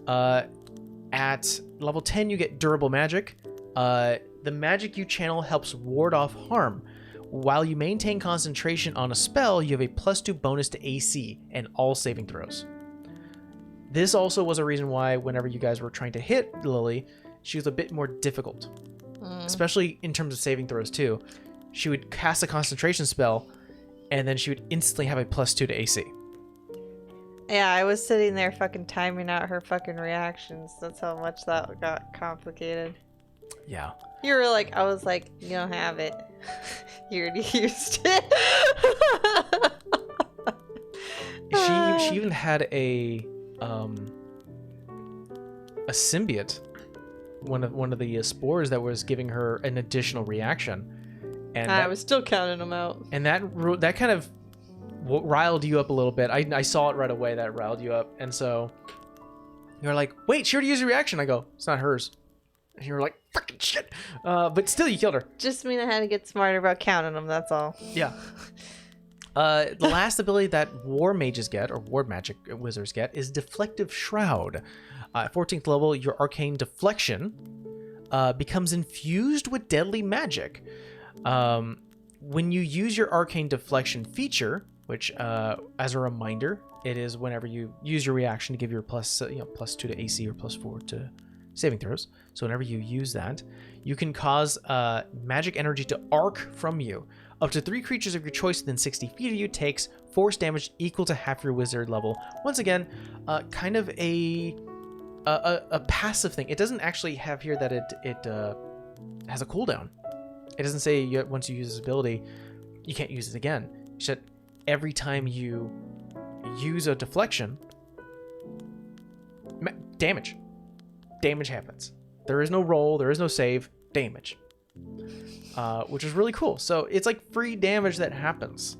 At level 10, you get durable magic. The magic you channel helps ward off harm. While you maintain concentration on a spell, you have a +2 bonus to AC and all saving throws. This also was a reason why whenever you guys were trying to hit Lily, she was a bit more difficult. Especially in terms of saving throws too. She would cast a concentration spell, and then she would instantly have a +2 to AC. Yeah, I was sitting there fucking timing out her fucking reactions. That's how much that got complicated. Yeah. You were like, I was like, you don't have it. You already used it. She even had a symbiote, one of the spores that was giving her an additional reaction, and I was still counting them out. And that kind of riled you up a little bit. I saw it right away. That riled you up, and so you're like, "Wait, she already used a reaction." I go, "It's not hers." And you were like, "Fucking shit!" But still, you killed her. Just mean I had to get smarter about counting them. That's all. Yeah. The last ability that war mages get, or war magic wizards get, is Deflective Shroud. At 14th level, your Arcane Deflection becomes infused with deadly magic. When you use your Arcane Deflection feature, which, as a reminder, it is whenever you use your reaction to give your +2 to AC or +4 to saving throws. So whenever you use that, you can cause magic energy to arc from you. Up to 3 creatures of your choice within 60 feet of you takes force damage equal to half your wizard level. Once again, kind of a passive thing. It doesn't actually have here that it has a cooldown. It doesn't say once you use this ability, you can't use it again. It said every time you use a deflection, damage happens. There is no roll, there is no save, damage, which is really cool. So it's like free damage that happens,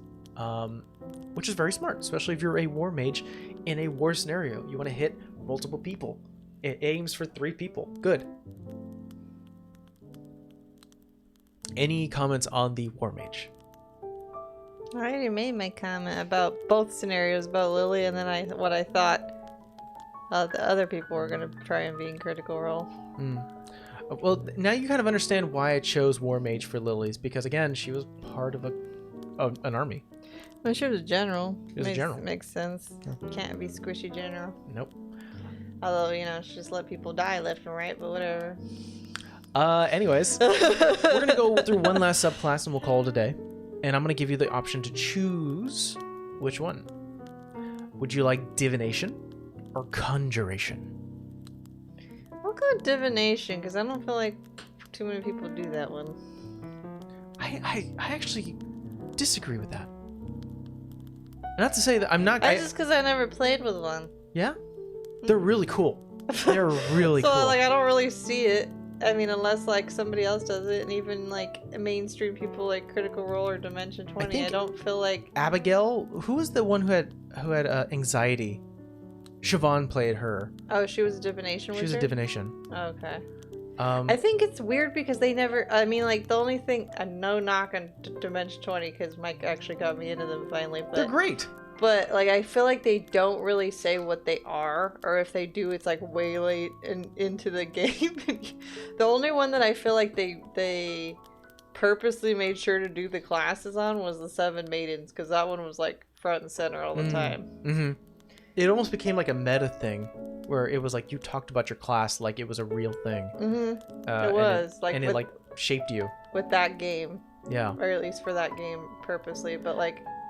which is very smart, especially if you're a war mage in a war scenario. You want to hit multiple people. It aims for 3 people. Good. Any comments on the war mage? I already made my comment about both scenarios, about Lily, and then what I thought the other people were going to try and be in Critical Role. Well, now you kind of understand why I chose war mage for Lily's, because again, she was part of an army. Well, she was a general. She was a general. Makes sense. Yeah. Can't be squishy general. Nope. Although, she just let people die left and right, but whatever. Anyways, we're going to go through one last subclass and we'll call it a day. And I'm going to give you the option to choose which one. Would you like Divination or Conjuration? I'll go Divination, because I don't feel like too many people do that one. I actually disagree with that. Not to say that I'm not... That's just because I never played with one. Yeah? They're really cool. They're really cool. So, I don't really see it. I mean, unless, somebody else does it, and even, mainstream people like Critical Role or Dimension 20, I don't feel like... Abigail, who was the one who had anxiety? Siobhan played her. Oh, she was a Divination wizard? She was a Divination. Okay. I think it's weird because they never... the only thing... no knock on Dimension 20, because Mike actually got me into them finally, but... They're great! But, I feel like they don't really say what they are, or if they do, it's, way late into the game. The only one that I feel like they purposely made sure to do the classes on was the 7 Maidens, because that one was, front and center all the time. Mm-hmm. It almost became like a meta thing, where it was you talked about your class like it was a real thing. Mm-hmm. It was. It shaped you. With that game. Yeah. Or at least for that game purposely, but,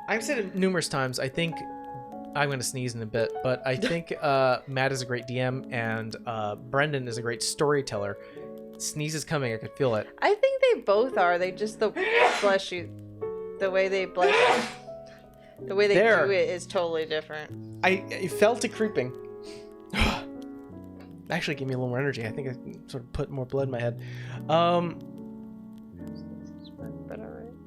I've said it numerous times. I think I'm going to sneeze in a bit, but I think Matt is a great DM and Brendan is a great storyteller. Sneeze is coming. I could feel it. I think they both are. They just bless you. The way they bless you. The way they do it is totally different. I felt it creeping. Actually gave me a little more energy. I think I sort of put more blood in my head.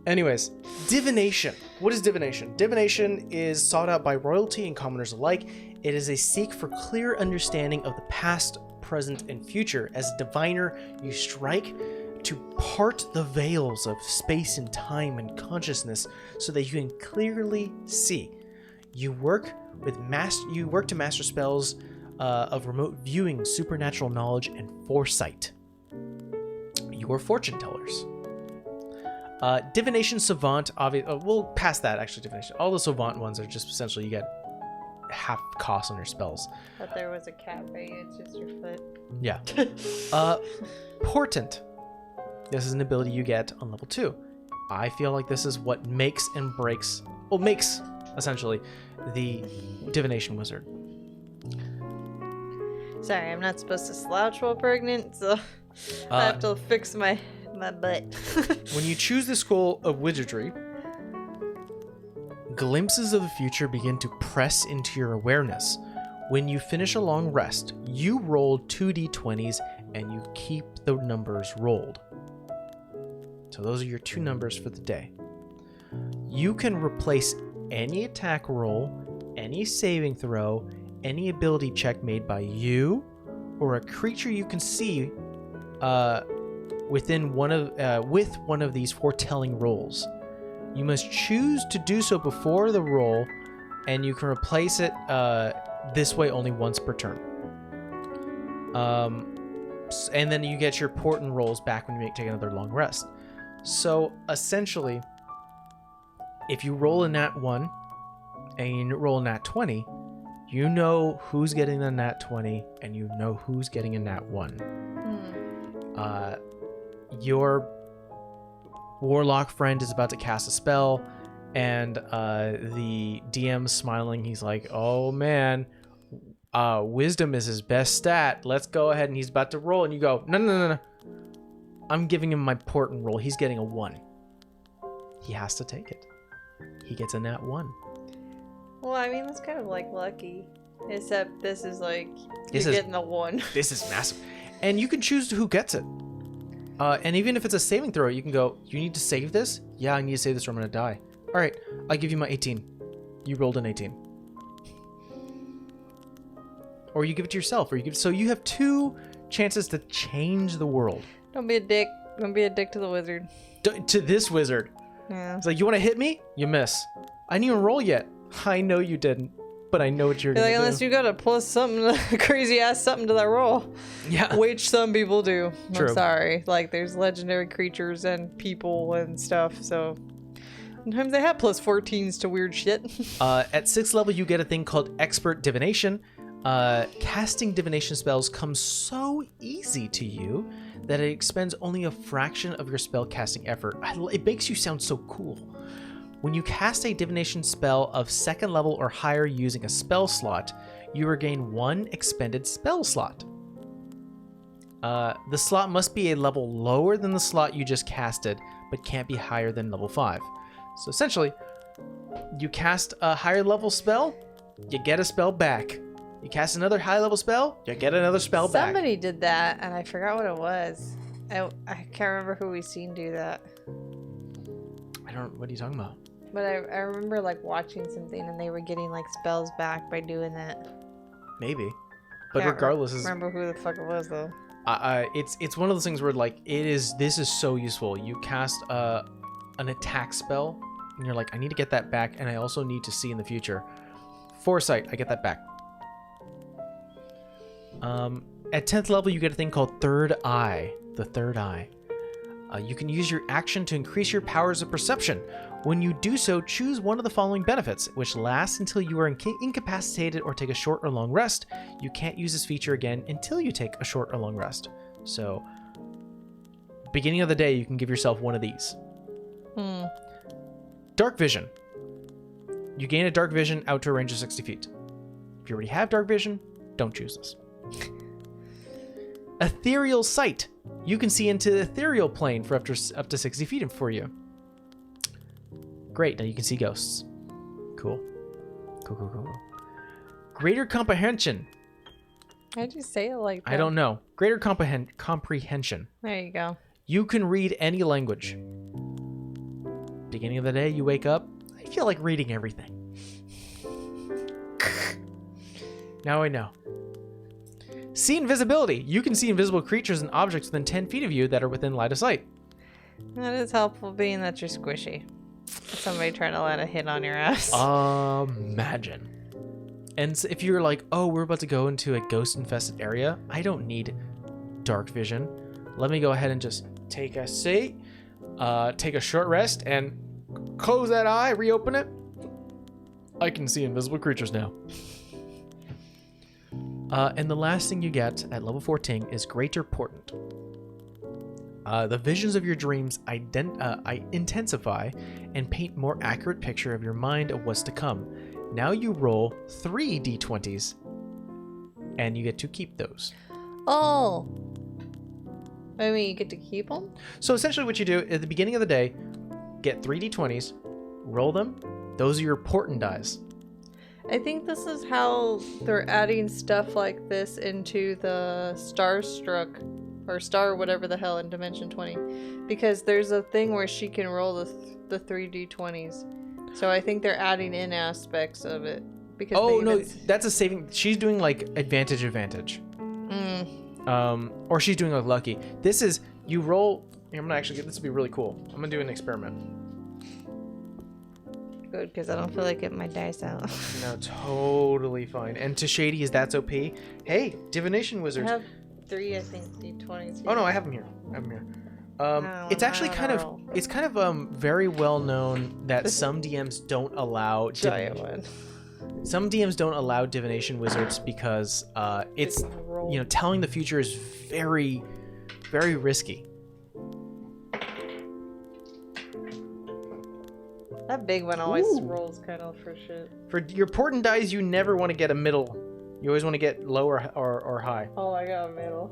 Anyways, Divination. What is Divination? Divination is sought out by royalty and commoners alike. It is a seek for clear understanding of the past, present, and future. As a diviner, you strike to part the veils of space and time and consciousness so that you can clearly see. You work to master spells of remote viewing, supernatural knowledge, and foresight. You are fortune tellers. Divination Savant, we'll pass that actually. Divination. All the Savant ones are just essentially you get half cost on your spells. But there was a cafe, it's just your foot. Yeah. Portent. This is an ability you get on level 2. I feel like this is what makes and breaks, makes essentially the Divination Wizard. Sorry, I'm not supposed to slouch while pregnant, so I have to fix my butt. When you choose the School of Wizardry, glimpses of the future begin to press into your awareness. When you finish a long rest, you roll 2d20s and you keep the numbers rolled. So those are your 2 numbers for the day. You can replace any attack roll, any saving throw, any ability check made by you or a creature you can see with one of these foretelling rolls. You must choose to do so before the roll, and you can replace it this way only once per turn. And then you get your portent rolls back when you take another long rest. So essentially, if you roll a nat 1 and you roll a nat 20, you know who's getting the nat 20 and you know who's getting a nat 1. Your Warlock friend is about to cast a spell, and the DM's smiling. He's like, oh man, wisdom is his best stat. Let's go ahead. And he's about to roll, and you go, no. I'm giving him my portent roll. He's getting a 1. He has to take it. he gets a nat 1. Well, I mean, that's kind of like lucky. Except this is like, you're This is- getting a 1. This is massive. And you can choose who gets it. And even if it's a saving throw, you can go, you need to save this? Yeah, I need to save this or I'm going to die. All right, I'll give you my 18. You rolled an 18. Or you give it to yourself. So you have 2 chances to change the world. Don't be a dick. Don't be a dick to the wizard. To this wizard. Yeah. It's like, you want to hit me? You miss. I didn't even roll yet. I know you didn't, but I know what you're going to do. Unless you got a plus something, crazy ass something to that roll. Yeah. Which some people do. True. I'm sorry. Like, there's legendary creatures and people and stuff, so sometimes they have plus 14s to weird shit. At 6th level, you get a thing called Expert Divination. Casting divination spells comes so easy to you that it expends only a fraction of your spell casting effort. It makes you sound so cool. When you cast a divination spell of 2nd level or higher using a spell slot, you regain 1 expended spell slot. The slot must be a level lower than the slot you just casted, but can't be higher than level 5. So essentially, you cast a higher level spell, you get a spell back. You cast another high level spell, you get another spell back. Somebody did that, and I forgot what it was. I can't remember who we seen do that. What are you talking about? But I remember like watching something, and they were getting like spells back by doing that. Maybe. But Can't regardless, remember who the fuck it was though. it's one of those things where like this is so useful. You cast an attack spell, and you're like, I need to get that back, and I also need to see in the future. Foresight, I get that back. At 10th level, you get a thing called Third Eye. The Third Eye. You can use your action to increase your powers of perception. When you do so, choose one of the following benefits, which lasts until you are incapacitated or take a short or long rest. You can't use this feature again until you take a short or long rest. So, beginning of the day, you can give yourself one of these. Dark Vision. You gain a Dark Vision out to a range of 60 feet. If you already have Dark Vision, don't choose this. Ethereal Sight. You can see into the ethereal plane for up to 60 feet for you. Great, now you can see ghosts. Cool. Cool. Greater Comprehension. How'd you say it like that? I don't know. Greater Comprehension. There you go. You can read any language. Beginning of the day, you wake up. I feel like reading everything. Now I know. See Invisibility. You can see invisible creatures and objects within 10 feet of you that are within line of sight. That is helpful, being that you're squishy. Somebody trying to let a hit on your ass. Imagine. And so if you're like, oh, we're about to go into a ghost-infested area, I don't need dark vision. Let me go ahead and just take a seat, take a short rest, and close that eye, reopen it. I can see invisible creatures now. And the last thing you get at level 14 is Greater Portent. The visions of your dreams intensify and paint more accurate picture of your mind of what's to come. Now you roll 3 d20s, and you get to keep those. Oh. I mean, you get to keep them? So essentially what you do at the beginning of the day, get 3 d20s, roll them. Those are your portent dice. I think this is how they're adding stuff like this into the Starstruck or Star whatever the hell in Dimension 20, because there's a thing where she can roll the 3d20s. So I think they're adding in aspects of it because that's a saving. She's doing like advantage. Or she's doing like lucky. This is you roll. I'm gonna actually this will be really cool. I'm gonna do an experiment. Good, because I don't feel like getting my dice out. No, totally fine. And to Shady is that's OP. Hey, Divination Wizards. I have 3, I think, d20s here. Oh no, I have them here. It's actually kind of very well known that some DMs don't allow some DMs don't allow Divination Wizards because it's telling the future is very, very risky. That big one always rolls kind of for shit. For your portent dice, you never want to get a middle. You always want to get low or high. Oh, I got a middle.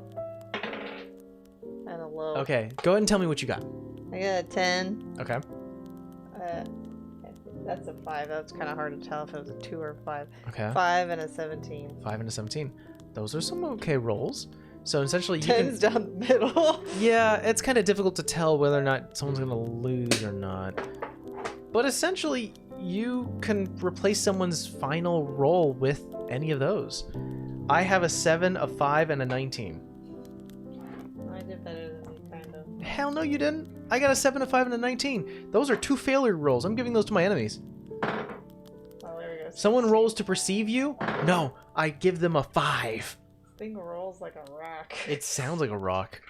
And a low. Okay, go ahead and tell me what you got. I got a 10. Okay. That's a 5. That's kind of hard to tell if it was a 2 or a 5. Okay. 5 and a 17. 5 and a 17. Those are some okay rolls. So essentially, you 10's down the middle. Yeah, it's kind of difficult to tell whether or not someone's gonna lose or not. But essentially, you can replace someone's final roll with any of those. I have a 7, a 5, and a 19. I did better than you, kind of. Hell no, you didn't. I got a 7, a 5, and a 19. Those are 2 failure rolls. I'm giving those to my enemies. Oh, there we go. Someone rolls to perceive you? No, I give them a 5. Thing rolls like a rock. It sounds like a rock.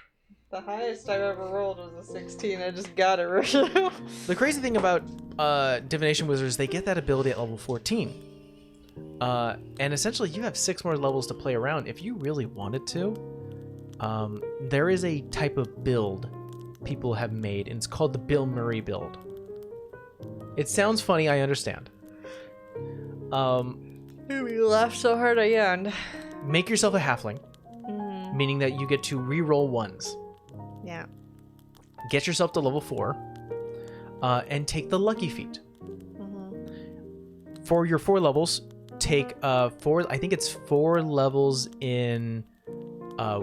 The highest I've ever rolled was a 16. I just got it right now. The crazy thing about Divination Wizards, they get that ability at level 14. And essentially, you have 6 more levels to play around. If you really wanted to, there is a type of build people have made, and it's called the Bill Murray build. It sounds funny, I understand. You laughed so hard I yawned. Make yourself a halfling, meaning that you get to re-roll ones. Yeah. Get yourself to level 4, and take the lucky feat. For your 4 levels, take 4. I think it's 4 levels in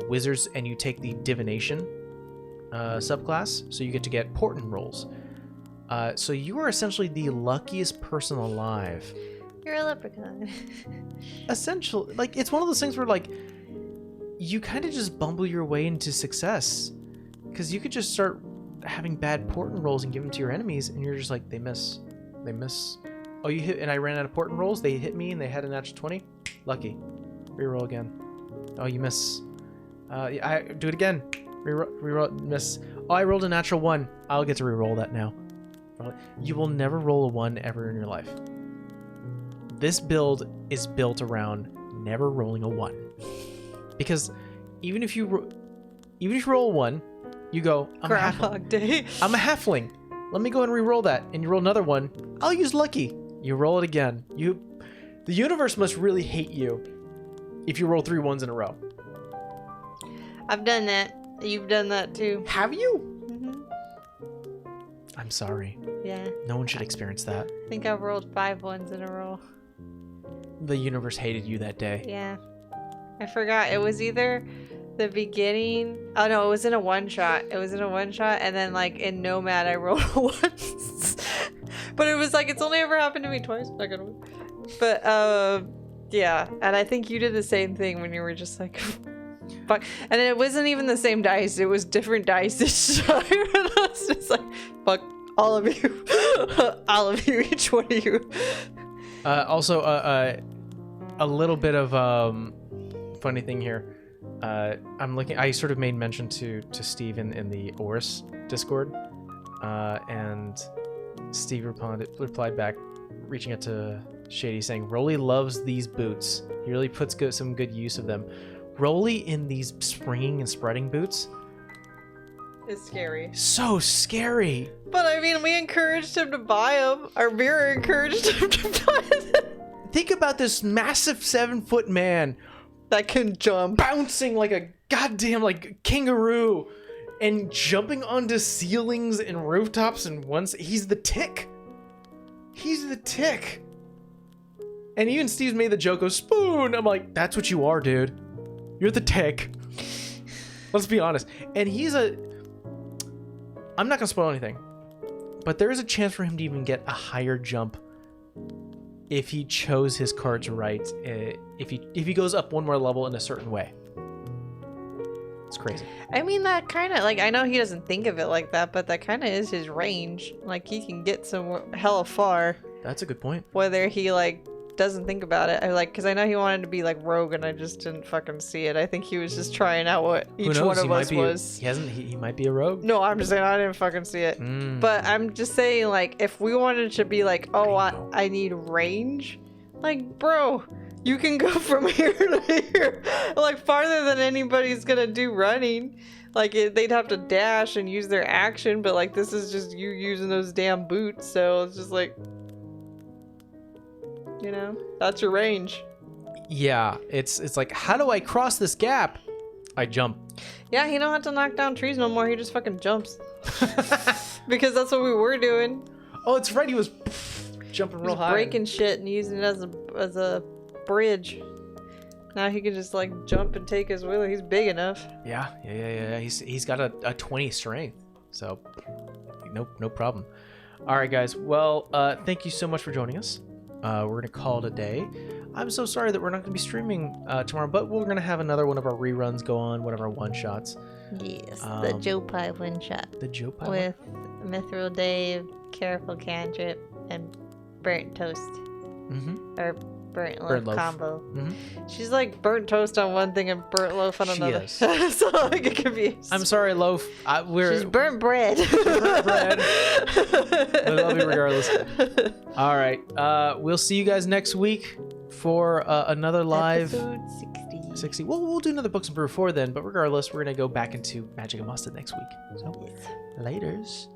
wizards, and you take the divination subclass, so you get to get portent rolls. So you are essentially the luckiest person alive. You're a leprechaun. Essentially, like, it's one of those things where, like, you kind of just bumble your way into success, because you could just start having bad portent rolls and give them to your enemies, and you're just like, they miss. Oh, you hit, and I ran out of portent rolls. They hit me, and they had a natural 20. Lucky. Reroll again. Oh, you miss. I do it again. Reroll, miss. Oh, I rolled a natural 1. I'll get to reroll that now. You will never roll a 1 ever in your life. This build is built around never rolling a 1, because even if you roll a 1, you go, I'm Groundhog Day. I'm a halfling. Let me go and re-roll that, and you roll another 1. I'll use lucky. You roll it again. The universe must really hate you if you roll 3 1s in a row. I've done that. You've done that too. Have you? Mm-hmm. I'm sorry. Yeah. No one should experience that. I think I've rolled 5 1s in a row. The universe hated you that day. Yeah. I forgot. It was either the beginning. Oh no, it was in a one shot. And then like in Nomad I rolled once. But it was like, it's only ever happened to me twice. But yeah. And I think you did the same thing when you were just like, fuck. And it wasn't even the same dice. It was different dice this time. And I was just like, fuck all of you. All of you, each one of you. Also, a little bit of funny thing here. I'm looking. I sort of made mention to Steve in the Oris Discord, and Steve replied back, reaching out to Shady, saying, "Rolly loves these boots. He really puts some good use of them. Rolly in these springing and spreading boots." It's scary. So scary. But I mean, we encouraged him to buy them. Our mirror encouraged him to buy them. Think about this massive 7-foot man That can jump. bouncing like a goddamn like kangaroo and jumping onto ceilings and rooftops, and once he's the Tick. He's the Tick. And even Steve's made the joke of spoon. I'm like, that's what you are, dude. You're the Tick. Let's be honest. And I'm not gonna spoil anything, but there is a chance for him to even get a higher jump if he chose his cards right. If he goes up 1 more level in a certain way. It's crazy. I mean, that kind of, like, I know he doesn't think of it like that, but that kind of is his range. Like, he can get some hella far. That's a good point. Whether he, like, doesn't think about it. Because I know he wanted to be, like, rogue, and I just didn't fucking see it. I think he was just trying out what each one of us was. He might be a rogue. No, I'm just saying I didn't fucking see it. But I'm just saying, like, if we wanted to be like, oh, I need range, like, bro, you can go from here to here, like, farther than anybody's gonna do running. Like, they'd have to dash and use their action, but, like, this is just you using those damn boots, so it's just like, you know, that's your range. Yeah, it's like, how do I cross this gap? I jump. Yeah, he don't have to knock down trees no more. He just fucking jumps. Because that's what we were doing. Oh, it's right. He was jumping real He's high. breaking shit and using it as a bridge. Now he can just like jump and take his wheel. He's big enough. Yeah. He's got a 20 strength, so no problem. All right, guys. Well, thank you so much for joining us. We're gonna call it a day. I'm so sorry that we're not gonna be streaming tomorrow, but we're gonna have another one of our reruns go on, one of our one shots. Yes, the Joe Pie one shot. The Joe Pie with Mithril Dave, Careful Cantrip, and Burnt Toast. Or Burnt Loaf combo. She's like burnt toast on one thing and burnt loaf on another. Is. So I get confused. I'm sorry, Loaf. She's burnt bread. Burnt bread. I love you regardless. All right. We'll see you guys next week for another live Episode 60. We'll do another Books and Brew 4 then, but regardless, we're gonna go back into Magic and Mustard next week. So, Yes. laters.